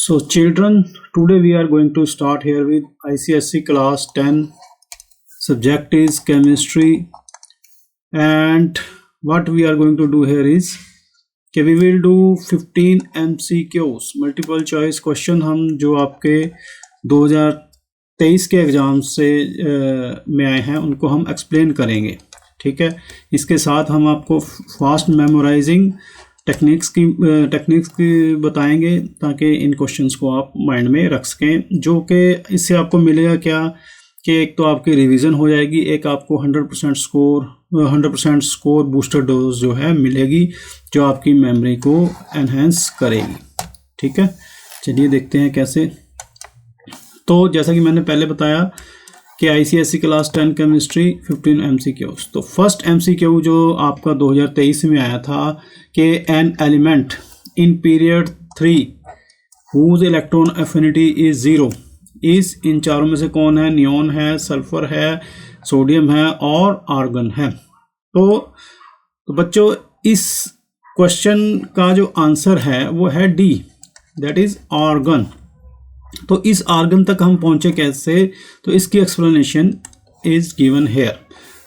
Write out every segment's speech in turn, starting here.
So children, today we are going to start here with ICSE class 10. Subject is chemistry, and what we are going to do here is कि we will do 15 MCQs multiple choice question हम जो आपके 2023 के exam से में आए हैं उनको हम एक्सप्लेन करेंगे। ठीक है, इसके साथ हम आपको फास्ट मेमोराइजिंग टेक्निक्स की बताएंगे ताकि इन क्वेश्चंस को आप माइंड में रख सकें, जो कि इससे आपको मिलेगा क्या कि एक तो आपकी रिवीजन हो जाएगी, एक आपको 100% स्कोर बूस्टर डोज जो है मिलेगी जो आपकी मेमोरी को एनहेंस करेगी। ठीक है, चलिए देखते हैं कैसे। तो जैसा कि मैंने पहले बताया कि ICSE क्लास 10 केमिस्ट्री 15 MCQs। तो फर्स्ट MCQ जो आपका 2023 में आया था कि an element in period 3 whose electron affinity is 0 is इन चारों में से कौन है? नियॉन है, सल्फर है, सोडियम है और आर्गन है। तो बच्चों इस क्वेश्चन का जो आंसर है वो है डी, दैट इज आर्गन। तो इस आर्गन तक हम पहुंचे कैसे? तो इसकी एक्सप्लेनेशन इज गिवन हेयर।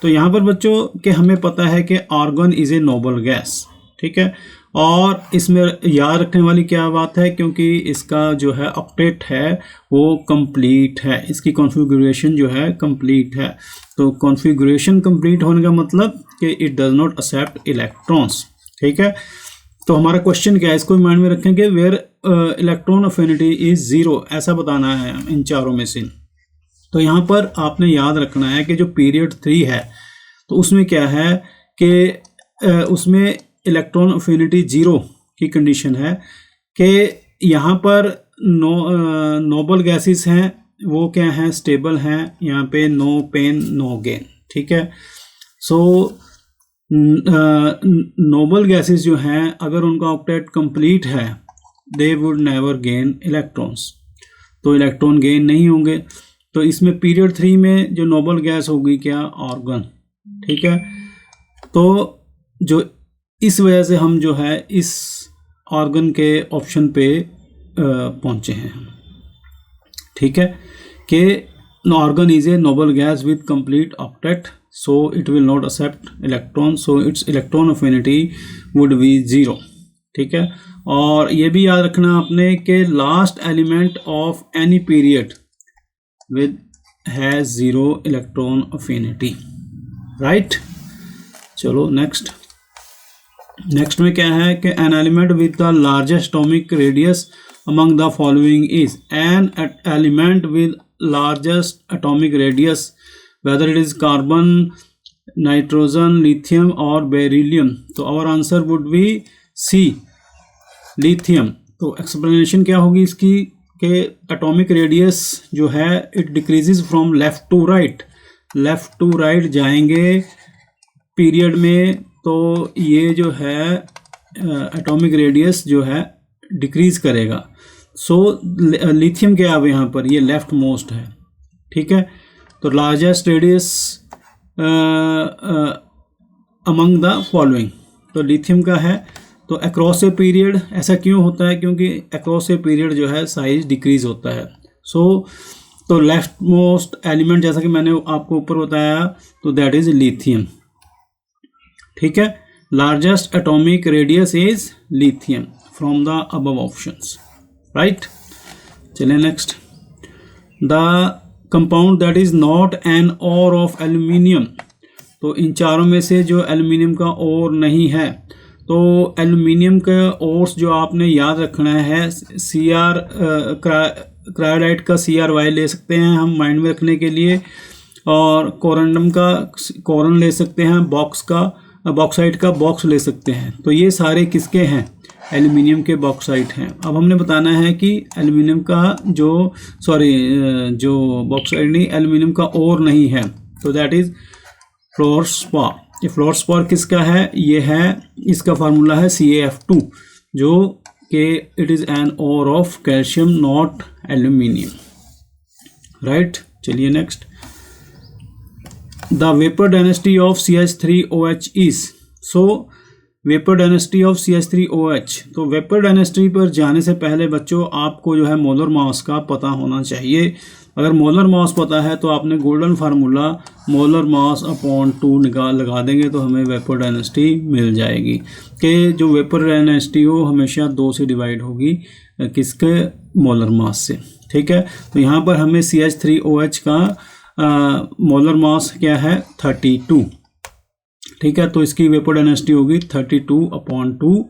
तो यहाँ पर बच्चों कि हमें पता है कि argon is a noble gas. ठीक है, और इसमें याद रखने वाली क्या बात है, क्योंकि इसका जो है ऑक्टेट है वो कंप्लीट है, इसकी कॉन्फ़िगरेशन जो है कंप्लीट है। तो कॉन्फ़िगरेशन कंप्लीट होने का मतलब कि it does not accept electrons. ठीक है, तो हमारा क्वेश्चन क्या है, इसको माइंड में रखेंगे वेयर इलेक्ट्रॉन अफिनिटी इज 0, ऐसा बताना है इन चारों में से। तो यहाँ पर आपने याद रखना है कि जो पीरियड 3 है तो उसमें क्या है कि उसमें इलेक्ट्रॉन अफिनिटी 0 की कंडीशन है कि यहाँ पर नोबल गैसेस हैं, वो क्या हैं? स्टेबल हैं। यहाँ पे नो पेन नो गेन। ठीक है, सो नोबल गैसेस जो हैं अगर उनका ऑक्टेट कंप्लीट है they would never gain electrons, तो इलेक्ट्रॉन गेन नहीं होंगे। तो इसमें पीरियड 3 में जो नोबल गैस होगी क्या? आर्गन। ठीक है, तो जो इस वजह से हम जो है इस आर्गन के ऑप्शन पे पहुंचे हैं। ठीक है, कि argon is a noble gas with complete octet, so it will not accept electron, so its electron affinity would be 0। ठीक है, और ये भी याद रखना आपने कि last element of any period with has 0 electron affinity. Right, चलो नेक्स्ट में क्या है कि an element with the largest atomic radius among the following is an element with largest atomic radius whether it is carbon, nitrogen, lithium or beryllium। तो our answer would be C, lithium। तो explanation क्या होगी इसकी कि atomic radius जो है it decreases from left to right जाएंगे period में, तो ये जो है एटॉमिक रेडियस जो है डिक्रीज करेगा। सो लिथियम क्या है यहाँ पर? ये लेफ्ट मोस्ट है। ठीक है, तो largest radius among the following, तो लिथियम का है। तो अक्रॉस ए पीरियड ऐसा क्यों होता है? क्योंकि अक्रॉस ए पीरियड जो है साइज डिक्रीज होता है। तो लेफ्ट मोस्ट एलिमेंट जैसा कि मैंने आपको ऊपर बताया तो दैट इज लिथियम। ठीक है, largest atomic radius is lithium from the above options. Right, चलिए next. The compound that is not an ore of aluminium. तो इन चारों में से जो एल्यूमिनियम का ओर नहीं है, तो एल्यूमिनियम के ओर्स जो आपने याद रखना है Cr क्रायोडाइट का CRY ले सकते हैं हम माइंड में रखने के लिए, और कोरंडम का कोरन ले सकते हैं, बॉक्साइट का बॉक्स ले सकते हैं। तो ये सारे किसके हैं? एल्यूमिनियम के बॉक्साइट हैं। अब हमने बताना है कि एल्यूमिनियम का जो बॉक्साइट नहीं, एल्यूमिनियम का ओर नहीं है, तो दैट इज फ्लोरस्पार। ये फ्लोरस्पार किसका है? ये है, इसका फार्मूला है CaF2, जो कि it is an ore of calcium not aluminium. Right, चलिए next. The vapour density of CH3OH is, so vapour density of CH3OH। तो वेपर डेंसिटी पर जाने से पहले बच्चों आपको जो है मोलर मास का पता होना चाहिए। अगर मोलर मास पता है तो आपने golden formula molar mass upon 2 लगा देंगे तो हमें वेपर डेंसिटी मिल जाएगी कि जो वेपर डेंसिटी हो हमेशा 2 से डिवाइड होगी किसके, मोलर मास से। ठीक है, तो यहाँ पर हमें CH3OH का मोलर मास क्या है 32। ठीक है, तो इसकी वेपर डेंसिटी होगी 32/2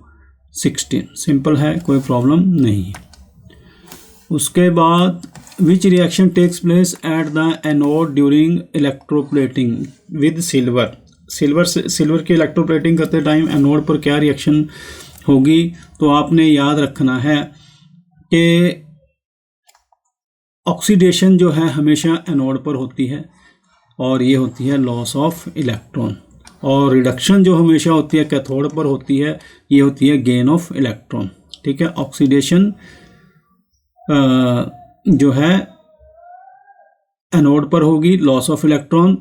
16। सिंपल है, कोई प्रॉब्लम नहीं है। उसके बाद which reaction takes place at the anode during electroplating with silver. Silver की इलेक्ट्रोप्लेटिंग करते टाइम एनोड पर क्या रिएक्शन होगी, तो आपने याद रखना है कि ऑक्सीडेशन जो है हमेशा एनोड पर होती है और ये होती है लॉस ऑफ इलेक्ट्रॉन, और रिडक्शन जो हमेशा होती है कैथोड पर होती है, ये होती है गेन ऑफ इलेक्ट्रॉन। ठीक है, ऑक्सीडेशन जो है एनोड पर होगी लॉस ऑफ इलेक्ट्रॉन,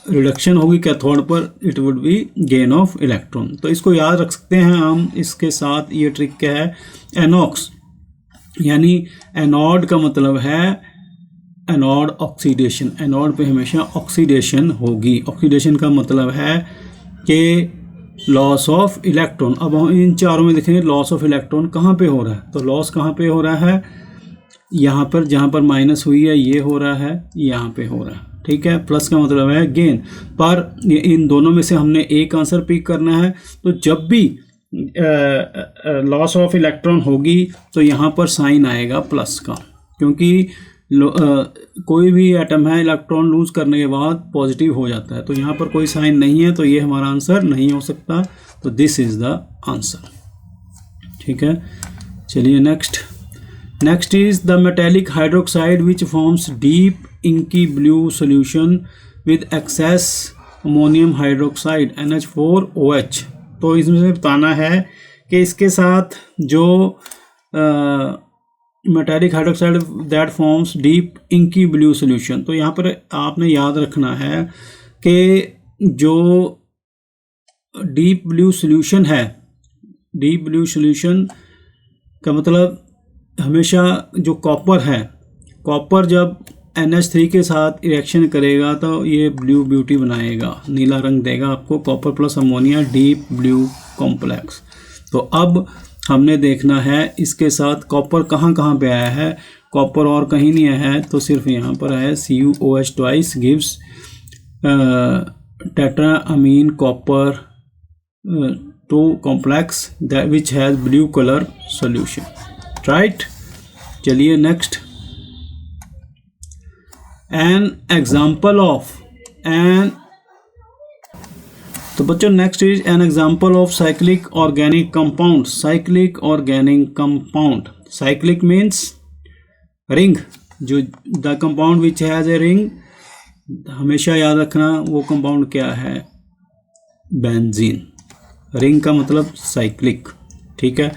रिडक्शन होगी कैथोड पर, it would be gain of electron. तो इसको याद रख सकते हैं हम। इसके साथ ये ट्रिक क्या है, एनॉक्स यानी एनोड का मतलब है एनोड ऑक्सीडेशन। एनोड पे हमेशा ऑक्सीडेशन होगी। ऑक्सीडेशन का मतलब है कि लॉस ऑफ इलेक्ट्रॉन। अब हम इन चारों में देखेंगे लॉस ऑफ इलेक्ट्रॉन कहाँ पे हो रहा है, तो लॉस कहाँ पे हो रहा है, यहाँ पर जहाँ पर माइनस हुई है ये हो रहा है, यहाँ पे हो रहा है। ठीक है, प्लस का मतलब है गेन। पर इन दोनों में से हमने एक आंसर पिक करना है। तो जब भी लॉस ऑफ इलेक्ट्रॉन होगी तो यहाँ पर साइन आएगा प्लस का, क्योंकि कोई भी एटम है इलेक्ट्रॉन लूज करने के बाद पॉजिटिव हो जाता है। तो यहाँ पर कोई साइन नहीं है, तो ये हमारा आंसर नहीं हो सकता। तो दिस इज द आंसर। ठीक है, चलिए next is the metallic hydroxide which forms deep inky blue solution with excess ammonium hydroxide NH4OH। तो इसमें बताना है कि इसके साथ जो metallic hydroxide that forms deep inky blue solution. तो यहाँ पर आपने याद रखना है कि जो डीप ब्लू सोल्यूशन है, डीप ब्लू सोल्यूशन का मतलब हमेशा जो कॉपर है, कॉपर जब NH3 के साथ रिएक्शन करेगा तो ये ब्लू ब्यूटी बनाएगा, नीला रंग देगा आपको, copper plus ammonia deep blue complex. तो अब हमने देखना है इसके साथ कॉपर कहाँ कहाँ पे आया है। कॉपर और कहीं नहीं आया है, तो सिर्फ यहाँ पर आया CuOH twice gives tetra amine copper 2 complex which has blue colour solution, right. चलिए next, an example of N. तो बच्चों next is an example of cyclic organic compound. Cyclic organic compound, cyclic means ring, जो the compound which has a ring, हमेशा याद रखना वो compound क्या है, बेंजीन। रिंग का मतलब साइक्लिक, ठीक है।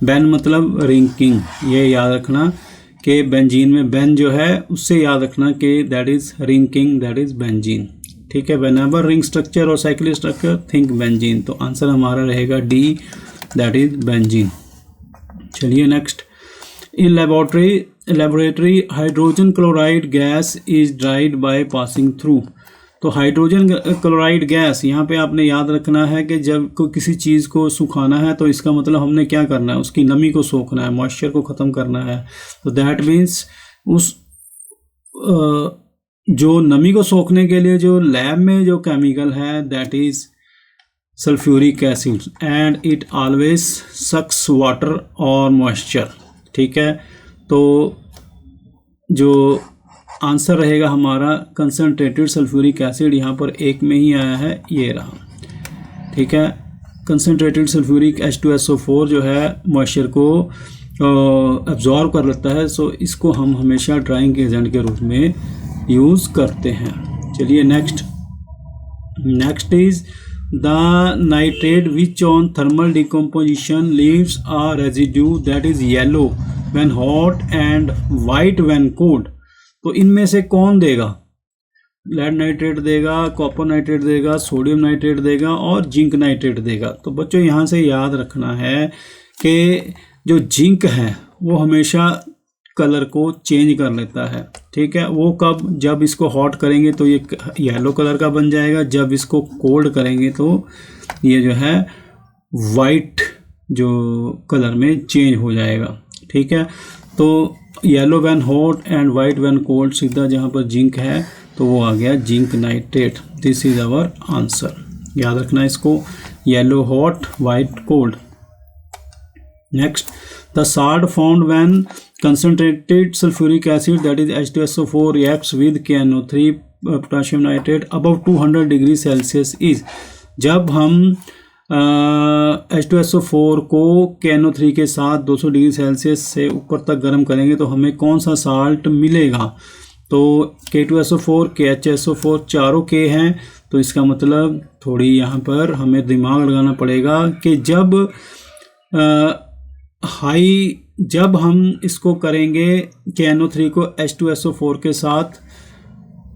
बेन मतलब रिंकिंग, ये याद रखना कि बेंजीन में बेन जो है उससे याद रखना कि दैट इज रिंकिंग, दैट इज बेंजीन, ठीक है। व्हेनेवर रिंग स्ट्रक्चर और साइक्लिक स्ट्रक्चर थिंक बेंजीन। तो आंसर हमारा रहेगा डी, दैट इज बेंजीन। चलिए next, in laboratory hydrogen chloride gas is dried by passing through. तो हाइड्रोजन क्लोराइड गैस, यहाँ पे आपने याद रखना है कि जब को किसी चीज़ को सुखाना है तो इसका मतलब हमने क्या करना है, उसकी नमी को सोखना है, मॉइस्चर को ख़त्म करना है। तो दैट मीन्स उस जो नमी को सोखने के लिए जो लैब में जो केमिकल है that is sulphuric acid and it always sucks water और मॉइस्चर, ठीक है। तो जो आंसर रहेगा हमारा कंसनट्रेटेड सल्फ्यूरिक एसिड, यहाँ पर एक में ही आया है, ये रहा, ठीक है। कंसनट्रेटेड सल्फ्यूरिक H2SO4 जो है मॉइस्चर को एब्जॉर्ब कर लेता है, सो इसको हम हमेशा ड्राइंग एजेंट के रूप में यूज़ करते हैं। चलिए next is the nitrate which on thermal decomposition leaves a residue that is yellow when hot and white when cold. तो इनमें से कौन देगा, लेड नाइट्रेट देगा, कॉपर नाइट्रेट देगा, सोडियम नाइट्रेट देगा और जिंक नाइट्रेट देगा। तो बच्चों यहाँ से याद रखना है कि जो जिंक है वो हमेशा कलर को चेंज कर लेता है, ठीक है। वो कब, जब इसको हॉट करेंगे तो ये येलो कलर का बन जाएगा, जब इसको कोल्ड करेंगे तो ये जो है वाइट जो कलर में चेंज हो जाएगा, ठीक है। तो yellow when hot and white when cold, सीधा जहाँ पर जिंक है तो वो आ गया zinc nitrate. This is our answer, याद रखना इसको, yellow hot, white cold. Next, the salt found when concentrated sulfuric acid that is H2SO4 reacts with KNO3 potassium nitrate above 200 degree Celsius is, जब हम H2SO4 को KNO3 के साथ 200 degree Celsius से ऊपर तक गर्म करेंगे तो हमें कौन सा साल्ट मिलेगा। तो K2SO4, KHSO4 चारों K हैं, तो इसका मतलब थोड़ी यहाँ पर हमें दिमाग लगाना पड़ेगा कि जब हम इसको करेंगे KNO3 को H2SO4 के साथ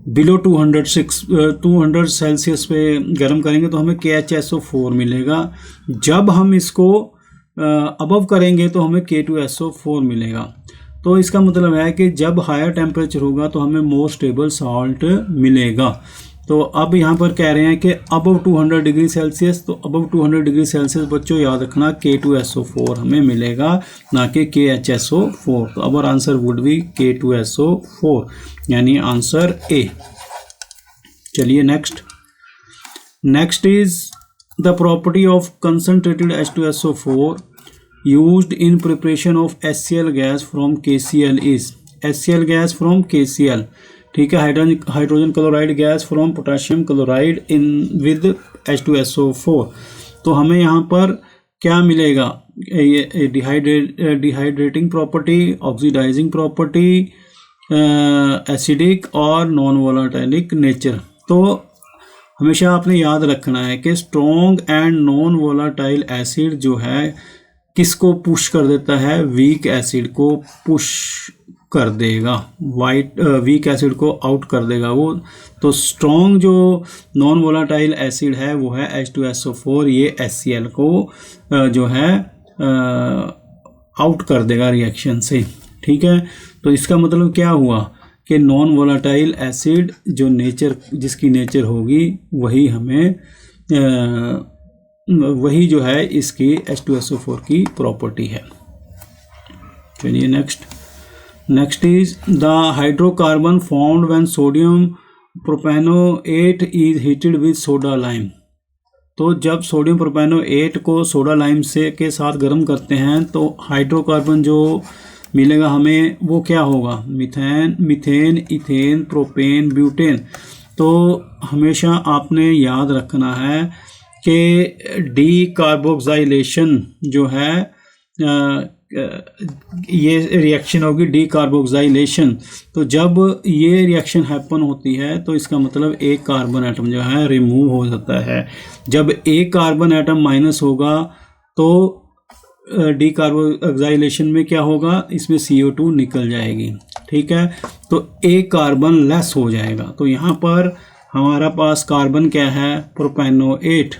बिलो 200 सेल्सियस पे गर्म करेंगे तो हमें KHSO4 मिलेगा। जब हम इसको अबव करेंगे तो हमें K2SO4 मिलेगा। तो इसका मतलब है कि जब हायर टेम्परेचर होगा तो हमें मोर स्टेबल साल्ट मिलेगा। तो अब यहाँ पर कह रहे हैं कि अबव 200 डिग्री सेल्सियस, तो अबव 200 डिग्री सेल्सियस बच्चों याद रखना K2SO4 हमें मिलेगा, ना कि KHSO4। तो our answer would be K2SO4, यानी आंसर ए। चलिए next is the property of concentrated H2SO4 used in preparation of HCl gas from KCl is, HCl gas from KCl, ठीक है, hydrogen chloride gas from potassium chloride in with H2SO4। तो हमें यहाँ पर क्या मिलेगा, ये dehydrating property, oxidising property, acidic और नॉन वोलाटाइलिक नेचर। तो हमेशा आपने याद रखना है कि strong and non volatile acid जो है किसको पुश कर देता है, वीक एसिड को पुश कर देगा, वीक एसिड को आउट कर देगा वो। तो स्ट्रॉन्ग जो नॉन वोलाटाइल एसिड है वो है H2SO4, ये HCl को जो है आउट कर देगा रिएक्शन से, ठीक है। तो इसका मतलब क्या हुआ कि नॉन वोलाटाइल एसिड जो जिसकी नेचर होगी वही हमें वही जो है इसकी H2SO4 की प्रॉपर्टी है। चलिए next is the hydrocarbon found when sodium propanoate is heated with soda lime. तो जब सोडियम प्रोपेनोएट को सोडा लाइम से के साथ गर्म करते हैं तो हाइड्रोकार्बन जो मिलेगा हमें वो क्या होगा, मीथेन, इथेन, प्रोपेन, ब्यूटेन। तो हमेशा आपने याद रखना है कि डी कार्बोक्साइलेशन जो है ये रिएक्शन होगी डी कार्बोक्साइलेशन। तो जब ये रिएक्शन हैपन होती है तो इसका मतलब एक कार्बन एटम जो है रिमूव हो जाता है। जब एक कार्बन एटम माइनस होगा तो डी कार्बोक्साइलेशन में क्या होगा, इसमें CO2 निकल जाएगी, ठीक है। तो एक कार्बन लेस हो जाएगा। तो यहाँ पर हमारा पास कार्बन क्या है, प्रोपेनोएट।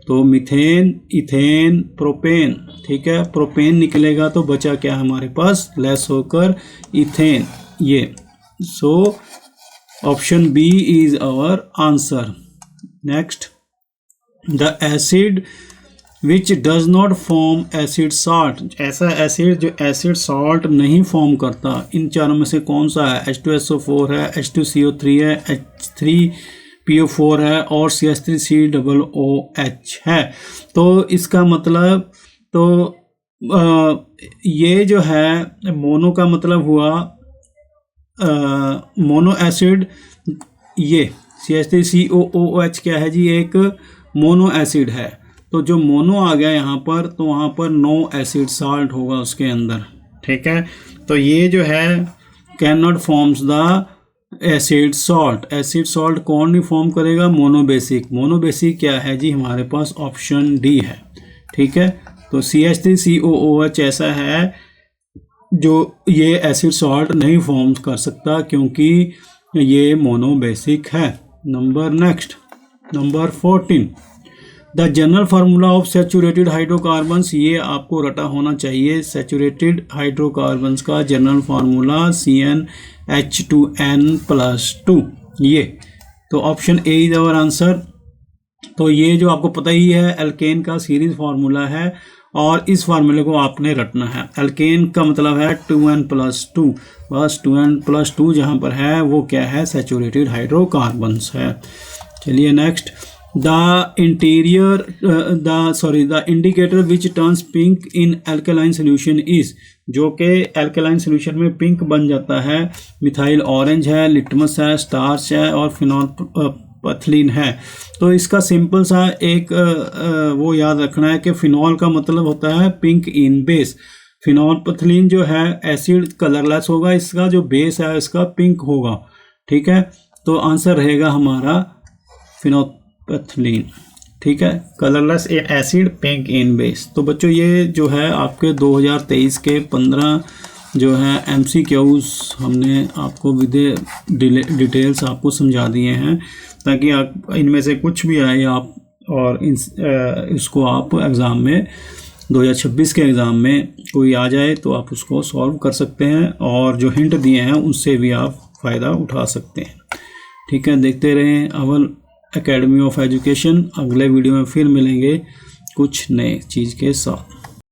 तो मीथेन, इथेन, प्रोपेन, ठीक है, प्रोपेन निकलेगा तो बचा क्या हमारे पास, लेस होकर इथेन, ये। So option B is our answer. Next, the acid which does not form acid salt, ऐसा एसिड जो एसिड साल्ट नहीं फॉर्म करता, इन चारों में से कौन सा है, H2SO4 है, H2CO3 है, H3PO4 है और CH3COOH है। तो इसका मतलब तो ये जो है मोनो का मतलब हुआ मोनो एसिड, ये CH3COOH क्या है जी, एक मोनो एसिड है। तो जो मोनो आ गया यहाँ पर, तो वहाँ पर नो एसिड साल्ट होगा उसके अंदर, ठीक है। तो ये जो है can not forms the acid salt. Acid salt कौन नहीं फॉर्म करेगा, मोनोबेसिक। मोनोबेसिक क्या है जी, हमारे पास ऑप्शन डी है, ठीक है। तो CH3COOH ऐसा है जो ये एसिड सॉल्ट नहीं फॉर्म कर सकता, क्योंकि ये मोनोबेसिक है। Number 14, the general formula of saturated hydrocarbons, ये आपको रटा होना चाहिए। सैचुरेटेड हाइड्रोकार्बन्स का जनरल फार्मूला CnH2n+2, ये तो option A is our answer. तो ये जो आपको पता ही है एल्केन का सीरीज फार्मूला है और इस फार्मूले को आपने रटना है। एल्केन का मतलब है 2n+2, बस 2n+2 जहाँ पर है वो क्या है, सैचुरेटेड हाइड्रोकार्बन्स है। चलिए next, the indicator which turns pink in alkaline solution is, जो कि एल्केलाइन सोल्यूशन में पिंक बन जाता है। मिथाइल ऑरेंज है, लिटमस है, स्टार्च है और फिनोल्फथलीन है। तो इसका सिंपल सा एक वो याद रखना है कि फिनॉल का मतलब होता है पिंक इन बेस। फिनोल्फथलीन जो है एसिड कलरलेस होगा, इसका जो बेस है इसका पिंक होगा। ठीक है, तो आंसर रहेगा हमारा फिनोल्फथलीन। ठीक है, colourless acid pink in base. तो बच्चों ये जो है आपके 2023 के 15 जो है MCQs हमने आपको विद डिटेल्स आपको समझा दिए हैं, ताकि आप इनमें से कुछ भी आए आप और इसको आप एग्ज़ाम में 2026 के एग्ज़ाम में कोई आ जाए तो आप उसको सॉल्व कर सकते हैं और जो हिंट दिए हैं उनसे भी आप फ़ायदा उठा सकते हैं। ठीक है, देखते रहें अव्वल एकेडमी ऑफ एजुकेशन। अगले वीडियो में फिर मिलेंगे कुछ नए चीज़ के साथ।